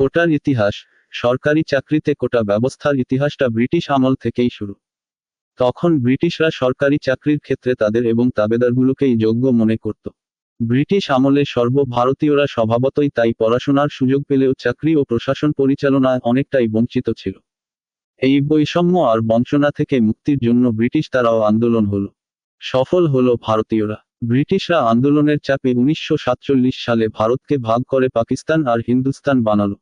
কোটার ইতিহাস। সরকারি চাকরিতে কোটা ব্যবস্থার ইতিহাসটা ব্রিটিশ আমল থেকেই শুরু। তখন ব্রিটিশরা সরকারি চাকরির ক্ষেত্রে তাদের এবং তাবেদারগুলোকেই যোগ্য মনে করত। ব্রিটিশ আমলে সর্বভারতীয়রা স্বভাবতই তাই পড়াশোনার সুযোগ পেলেও চাকরি ও প্রশাসন পরিচালনায় অনেকটাই বঞ্চিত ছিল। এই বৈষম্য আর বঞ্চনা থেকে মুক্তির জন্য ব্রিটিশ তারাও আন্দোলন হলো। সফল হলো ভারতীয়রা। ব্রিটিশরা আন্দোলনের চাপে 1947 সালে ভারতকে ভাগ করে পাকিস্তান আর হিন্দুস্তান বানালো।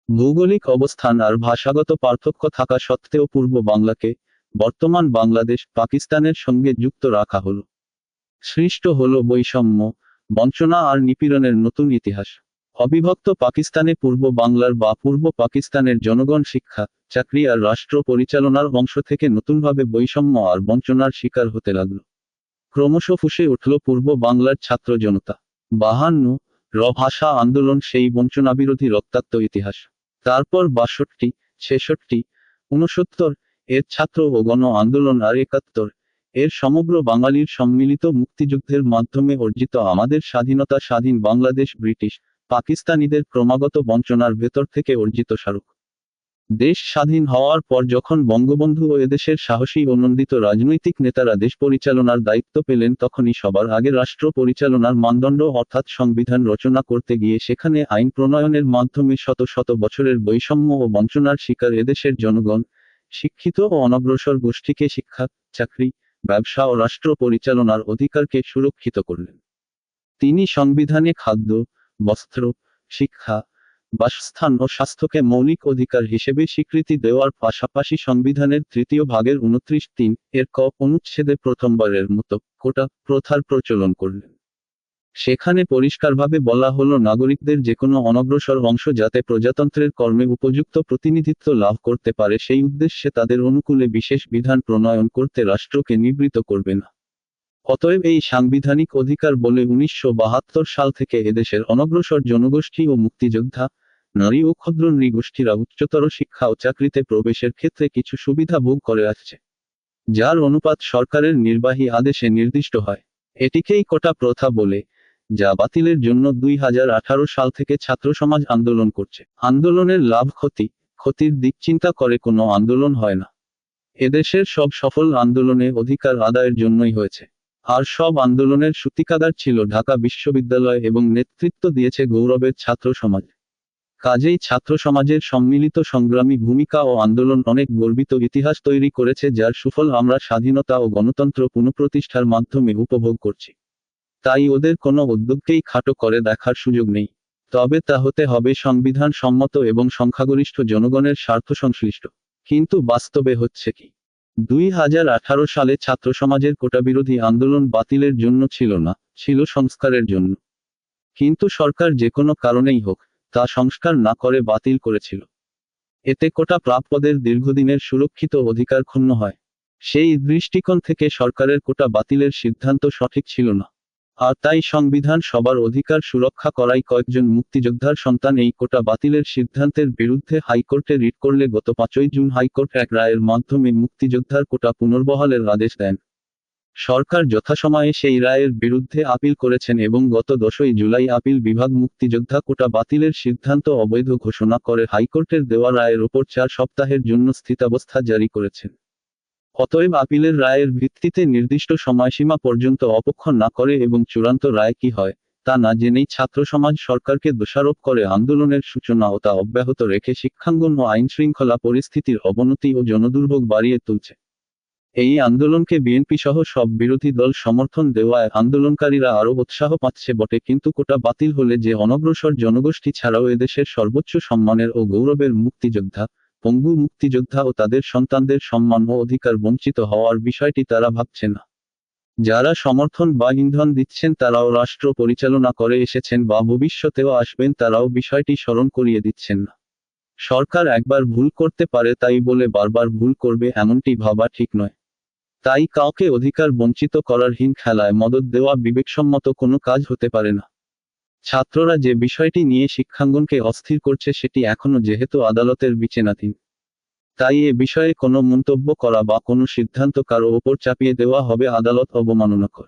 ভৌগোলিক অবস্থান আর ভাষাগত পার্থক্য থাকা সত্ত্বেও পূর্ব বাংলাকে, বর্তমান বাংলাদেশ, পাকিস্তানের সঙ্গে যুক্ত রাখা হলো। সৃষ্ট হলো বৈষম্য, বঞ্চনা আর নিপীড়নের নতুন ইতিহাস। অবিভক্ত পাকিস্তানে পূর্ব বাংলার বা পূর্ব পাকিস্তানের জনগণ শিক্ষা, চাকরি আর রাষ্ট্র পরিচালনার অংশ থেকে নতুনভাবে বৈষম্য আর বঞ্চনার শিকার হতে লাগল। ক্রমশ ফুঁসে উঠল পূর্ব বাংলার ছাত্র জনতা। 52 ভাষা আন্দোলন, সেই বঞ্চনাবিরোধী রক্তাক্ত ইতিহাস। তারপর 62, 66, 69 এর ছাত্র ও গণ আন্দোলন আর 71 এর সমগ্র বাঙালির সম্মিলিত মুক্তিযুদ্ধের মাধ্যমে অর্জিত আমাদের স্বাধীনতা, স্বাধীন বাংলাদেশ ব্রিটিশ পাকিস্তানিদের ক্রমাগত বঞ্চনার ভেতর থেকে অর্জিত স্মারক। দেশ স্বাধীন হওয়ার পর যখন বঙ্গবন্ধু ও এদেশের সাহসী ও নন্দিত রাজনৈতিক নেতারা দেশ পরিচালনার দায়িত্ব পেলেন, তখনই সবার আগে রাষ্ট্র পরিচালনার মানদণ্ড অর্থাৎ সংবিধান রচনা করতে গিয়ে সেখানে আইন প্রণয়নের মাধ্যমে শত শত বছরের বৈষম্য ও বঞ্চনার শিকার এদেশের জনগণ, শিক্ষিত ও অনগ্রসর গোষ্ঠীকে শিক্ষা, চাকরি, ব্যবসা ও রাষ্ট্র পরিচালনার অধিকারকে সুরক্ষিত করলেন। তিনি সংবিধানে খাদ্য, বস্ত্র, শিক্ষা, বাসস্থান ও স্বাস্থ্যকে মৌলিক অধিকার হিসেবে স্বীকৃতি দেওয়ার পাশাপাশি সংবিধানের 3য় ভাগের 29(3) এর ক অনুচ্ছেদে প্রথমবারের মতো কোটা প্রথার প্রচলন করলেন। সেখানে পরিষ্কারভাবে বলা হলো, নাগরিকদের যেকোনো অনগ্রসর অংশ যাতে প্রজাতন্ত্রের কর্মে উপযুক্ত প্রতিনিধিত্ব লাভ করতে পারে, সেই উদ্দেশ্যে তাদের অনুকূলে বিশেষ বিধান প্রণয়ন করতে রাষ্ট্রকে নিবৃত্ত করবে না। অতএব এই সাংবিধানিক অধিকার বলে 1972 সাল থেকে এদেশের অনগ্রসর জনগোষ্ঠী ও মুক্তিযোদ্ধা, নারী ও ক্ষুদ্র নৃগোষ্ঠীরা উচ্চতর শিক্ষা ও চাকরিতে প্রবেশের ক্ষেত্রে কিছু সুবিধা ভোগ করে আসছে, যার অনুপাত সরকারের নির্বাহী আদেশে নির্দিষ্ট হয়। এটিকেই কোটা প্রথা বলে, যা বাতিলের জন্য 2018 সাল থেকে ছাত্র সমাজ আন্দোলন করছে। আন্দোলনের লাভ ক্ষতির দিক চিন্তা করে কোনো আন্দোলন হয় না। এদেশের সব সফল আন্দোলনে অধিকার আদায়ের জন্যই হয়েছে। আর সব আন্দোলনের সূতিকাগার ছিল ঢাকা বিশ্ববিদ্যালয় এবং নেতৃত্ব দিয়েছে গৌরবের ছাত্র সমাজ। কাজেই ছাত্র সমাজের সম্মিলিত সংগ্রামী ভূমিকা ও আন্দোলন অনেক গর্বিত ইতিহাস তৈরি করেছে, যার সুফল আমরা স্বাধীনতা ও গণতন্ত্র পুনঃপ্রতিষ্ঠার মাধ্যমে উপভোগ করছি। তাই ওদের কোনো উদ্যোগকেই খাটো করে দেখার সুযোগ নেই। তবে তা হতে হবে সংবিধান সম্মত এবং সংখ্যাগরিষ্ঠ জনগণের স্বার্থ সংশ্লিষ্ট। কিন্তু বাস্তবে হচ্ছে কি? 2018 সালে ছাত্র সমাজের কোটাবিরোধী আন্দোলন বাতিলের জন্য ছিল না, ছিল সংস্কারের জন্য। কিন্তু সরকার যে কোনো কারণেই হোক, তা সংস্কার না করে বাতিল করেছিল। এতে কোটা প্রাপ্যদের দীর্ঘদিনের সুরক্ষিত অধিকার ক্ষুণ্ণ হয়। সেই দৃষ্টিকোণ থেকে সরকারের কোটা বাতিলের সিদ্ধান্ত সঠিক ছিল না। আর তাই সংবিধান সবার অধিকার সুরক্ষা করাই কয়েকজন মুক্তিযোদ্ধার সন্তান এই কোটা বাতিলের সিদ্ধান্তের বিরুদ্ধে হাইকোর্টে রিট করলে গত 5ই জুন হাইকোর্ট এক রায়ের মাধ্যমে মুক্তিযোদ্ধার কোটা পুনর্বহালের আদেশ দেন। সরকার যথাসময়ে সেই রায়ের বিরুদ্ধে আপিল করেছেন এবং গত 10ই জুলাই আপিল বিভাগ মুক্তিযোদ্ধা কোটা বাতিলের সিদ্ধান্ত অবৈধ ঘোষণা করে হাইকোর্টের দেওয়া রায়ের ওপর 4 সপ্তাহের জন্য স্থিতাবস্থা জারি করেছেন। অতএব আপিলের রায়ের ভিত্তিতে নির্দিষ্ট সময়সীমা পর্যন্ত অপেক্ষা না করে এবং চূড়ান্ত রায় কি হয়, তা না জেনেই ছাত্র সমাজ সরকারকে দোষারোপ করে আন্দোলনের সূচনা ও তা অব্যাহত রেখে শিক্ষাঙ্গন ও আইনশৃঙ্খলা পরিস্থিতির অবনতি ও জনদুর্ভোগ বাড়িয়ে তুলছে। এই আন্দোলনকে বিএনপি সহ সব বিরোধী দল সমর্থন দেওয়ায় আন্দোলনকারীরা আরও উৎসাহ পাচ্ছে বটে, কিন্তু কোটা বাতিল হলে যে অনগ্রসর জনগোষ্ঠী ছাড়াও এদেশের সর্বোচ্চ সম্মানের ও গৌরবের মুক্তিযোদ্ধা, পঙ্গু মুক্তিযোদ্ধা ও তাদের সন্তানদের সম্মান ও অধিকার বঞ্চিত হওয়ার বিষয়টি তারা ভাবছে না। যারা সমর্থন বা ইন্ধন দিচ্ছেন তারাও রাষ্ট্র পরিচালনা করে এসেছেন বা ভবিষ্যতেও আসবেন, তারাও বিষয়টি স্মরণ করিয়ে দিচ্ছেন না। সরকার একবার ভুল করতে পারে তাই বলে বারবার ভুল করবে এমনটি ভাবা ঠিক নয়। তাই কাউকে অধিকার বঞ্চিত করার হীন খেলায় মদদ দেওয়া বিবেকসম্মত কোনো কাজ হতে পারে না। ছাত্ররা যে বিষয়টি নিয়ে শিক্ষাঙ্গনকে অস্থির করছে সেটি এখনো যেহেতু আদালতের বিবেচনাধীন, তাই এ বিষয়ে কোনো মন্তব্য করা বা কোনো সিদ্ধান্ত কারো ওপর চাপিয়ে দেওয়া হবে আদালত অবমাননাকর।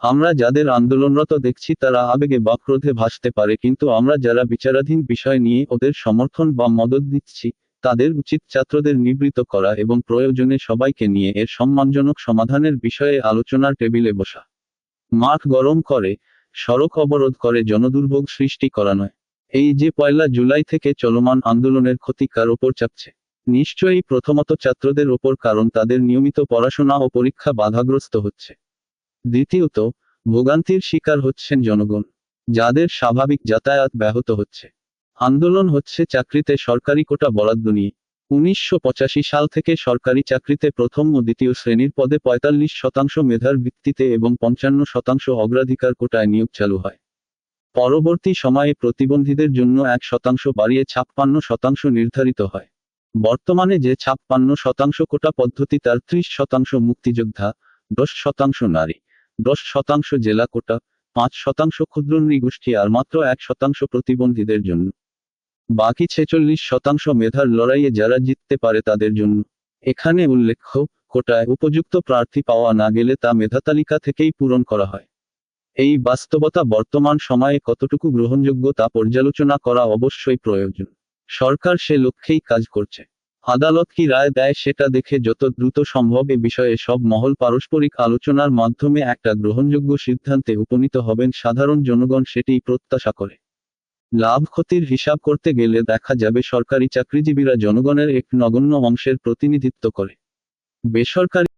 আমরা যাদের আন্দোলনরত দেখছি তারা আবেগে বা ক্রোধে ভাসতে পারে, কিন্তু আমরা যারা বিচারাধীন বিষয় নিয়ে ওদের সমর্থন বা মদত দিচ্ছি তাদের উচিত ছাত্রদের নিবৃত্ত করা এবং প্রয়োজনে সবাইকে নিয়ে এর সম্মানজনক সমাধানের বিষয়ে আলোচনার টেবিলে বসা। মাঠ গরম করে, সড়ক অবরোধ করে জনদুর্ভোগ সৃষ্টি করা নয়। এই যে 1 জুলাই থেকে চলমান আন্দোলনের ক্ষতি কার ওপর চাপছে? নিশ্চয়ই প্রথমত ছাত্রদের ওপর, কারণ তাদের নিয়মিত পড়াশোনা ও পরীক্ষা বাধাগ্রস্ত হচ্ছে। দ্বিতীয়ত, ভোগান্তির শিকার হচ্ছেন জনগণ, যাদের স্বাভাবিক যাতায়াত ব্যাহত হচ্ছে। আন্দোলন হচ্ছে চাকরিতে সরকারি কোটা বরাদ্দ নিয়ে। 1985 সাল থেকে সরকারি চাকরিতে প্রথম ও দ্বিতীয় শ্রেণীর পদে 45% মেধার ভিত্তিতে এবং 55% অগ্রাধিকার কোটায় নিয়োগ চালু হয়। পরবর্তী সময়ে প্রতিবন্ধীদের জন্য 1% বাড়িয়ে 56% নির্ধারিত হয়। বর্তমানে যে 56% কোটা পদ্ধতি তার 30% মুক্তিযোদ্ধা, 10% নারী, 10% জেলা কোটা, 5% ক্ষুদ্র নৃগোষ্ঠী আর মাত্র 1% প্রতিবন্ধীদের জন্য। বাকি 46% মেধার লড়াইয়ে যারা জিততে পারে তাদের জন্য। এখানে উল্লেখ্য, কোটায় উপযুক্ত প্রার্থী পাওয়া না গেলে তা মেধাতালিকা থেকেই পূরণ করা হয়। এই বাস্তবতা বর্তমান সময়ে কতটুকু গ্রহণযোগ্য তা পর্যালোচনা করা অবশ্যই প্রয়োজন। সরকার সে লক্ষ্যেই কাজ করছে। আদালত কি রায় দেয় সেটা দেখে যত দ্রুত সম্ভব এ বিষয়ে সব মহল পারস্পরিক আলোচনার মাধ্যমে একটা গ্রহণযোগ্য সিদ্ধান্তে উপনীত হবেন সাধারণ জনগণ সেটিই প্রত্যাশা করে। লাভ ক্ষতির হিসাব করতে গেলে দেখা যাবে সরকারি চাকরিজীবীরা জনগণের এক নগণ্য অংশের প্রতিনিধিত্ব করে। বেসরকারি